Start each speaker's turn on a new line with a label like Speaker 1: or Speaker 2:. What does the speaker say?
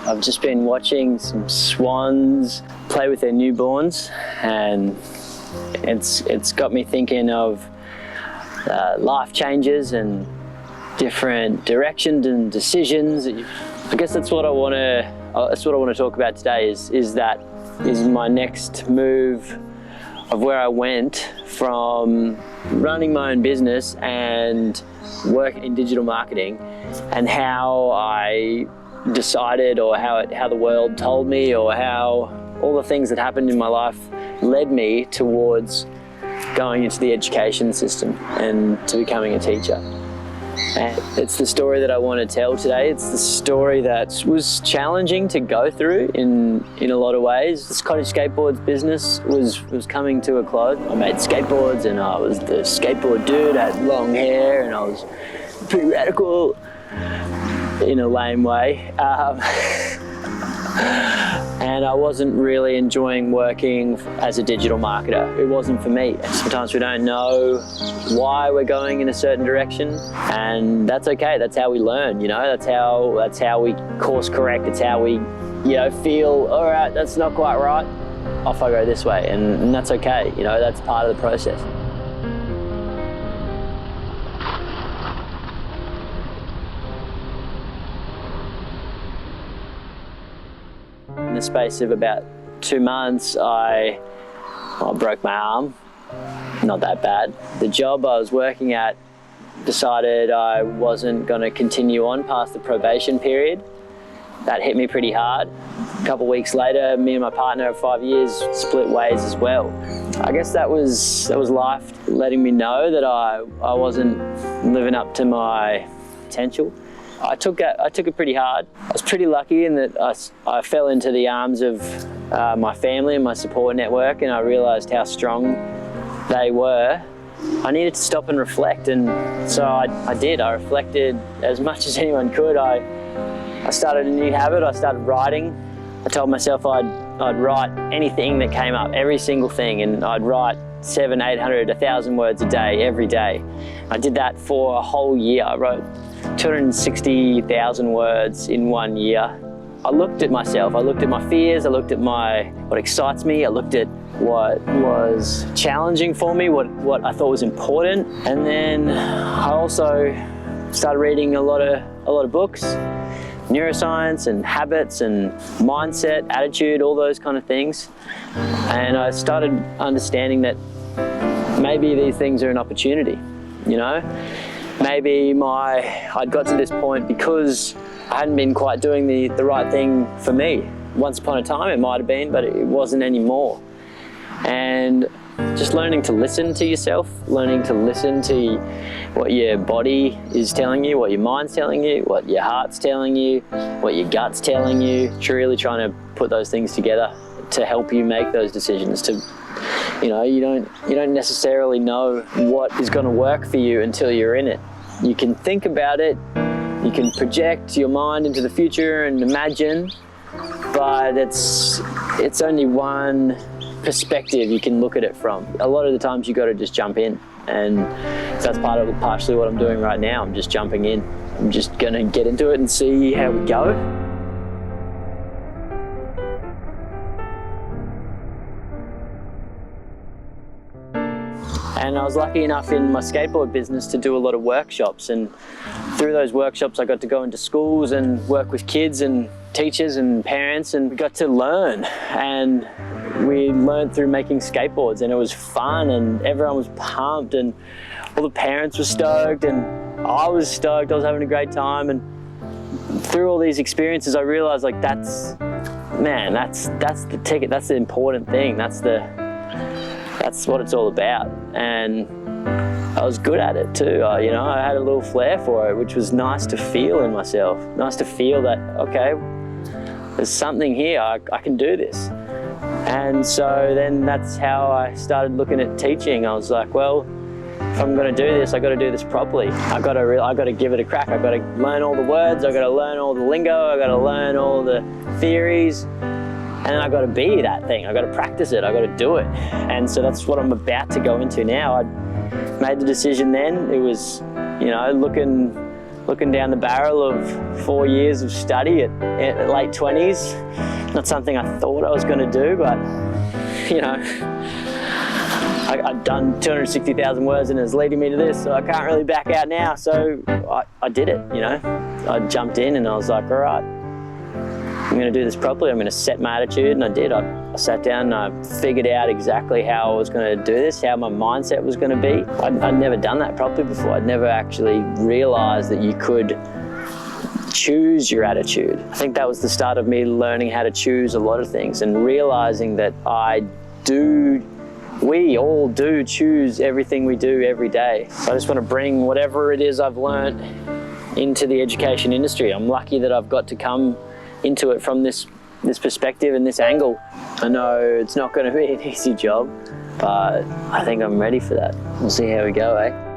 Speaker 1: I've just been watching some swans play with their newborns, and it's got me thinking of life changes and different directions and decisions. I guess that's what I want to talk about today. Is my next move of where I went from running my own business and work in digital marketing, and how I decided, or how the world told me, or how all the things that happened in my life led me towards going into the education system and to becoming a teacher. And it's the story that I want to tell today. It's the story that was challenging to go through in a lot of ways. This Cottage Skateboards business was coming to a close. I made skateboards, and I was the skateboard dude. I had long hair, and I was pretty radical in a lame way. And I wasn't really enjoying working as a digital marketer. It wasn't for me. Sometimes we don't know why we're going in a certain direction, and that's okay. That's how we learn, you know. That's how we course correct. It's how we, feel, all right, that's not quite right. Off I go this way, and that's okay. You know, that's part of the process. In the space of about 2 months, I broke my arm. Not that bad. The job I was working at decided I wasn't going to continue on past the probation period. That hit me pretty hard. A couple of weeks later, me and my partner of 5 years split ways as well. I guess that was life letting me know that I wasn't living up to my potential. I took it pretty hard. I was pretty lucky in that I fell into the arms of my family and my support network, and I realised how strong they were. I needed to stop and reflect, and so I did. I reflected as much as anyone could. I started a new habit. I started writing. I told myself I'd write anything that came up, every single thing, and I'd write 700, 800, 1,000 words a day, every day. I did that for a whole year. I wrote 260,000 words in 1 year. I looked at myself, I looked at my fears, I looked at what excites me, I looked at what was challenging for me, what I thought was important, and then I also started reading a lot of books, neuroscience and habits and mindset, attitude, all those kind of things. And I started understanding that maybe these things are an opportunity, you know? Maybe I'd got to this point because I hadn't been quite doing the right thing for me. Once upon a time it might have been, but it wasn't anymore. And just learning to listen to yourself, learning to listen to what your body is telling you, what your mind's telling you, what your heart's telling you, what your gut's telling you. Really trying to put those things together to help you make those decisions. You don't necessarily know what is going to work for you until you're in it. You can think about it, you can project your mind into the future and imagine, but it's only one perspective you can look at it from. A lot of the times you got to just jump in, and that's partially what I'm doing right now. I'm just jumping in. I'm just going to get into it and see how we go. And I was lucky enough in my skateboard business to do a lot of workshops, and through those workshops I got to go into schools and work with kids and teachers and parents, and we got to learn, and we learned through making skateboards, and it was fun, and everyone was pumped, and all the parents were stoked, and I was stoked. I was having a great time, and through all these experiences I realized, like, that's the ticket, that's the important thing, that's what it's all about. And I was good at it too. I had a little flair for it, which was nice to feel in myself. Nice to feel that, okay, there's something here, I can do this. And so then that's how I started looking at teaching. I was like, well, if I'm going to do this, I got to do this properly. I got to give it a crack. I got to learn all the words. I got to learn all the lingo. I got to learn all the theories. And I got to be that thing. I got to practice it. I got to do it. And so that's what I'm about to go into now. I made the decision then. It was, looking looking down the barrel of 4 years of study at late 20s. Not something I thought I was going to do, but you know, I'd done 260,000 words and it's leading me to this, so I can't really back out now. So I did it, you know. I jumped in and I was like, all right, I'm going to do this properly. I'm going to set my attitude, and I did. I sat down and I figured out exactly how I was going to do this, how my mindset was going to be. I'd never done that properly before. I'd never actually realised that you could choose your attitude. I think that was the start of me learning how to choose a lot of things and realising that we all do choose everything we do every day. So I just want to bring whatever it is I've learned into the education industry. I'm lucky that I've got to come into it from this perspective and this angle. I know it's not going to be an easy job, but I think I'm ready for that. We'll see how we go, eh?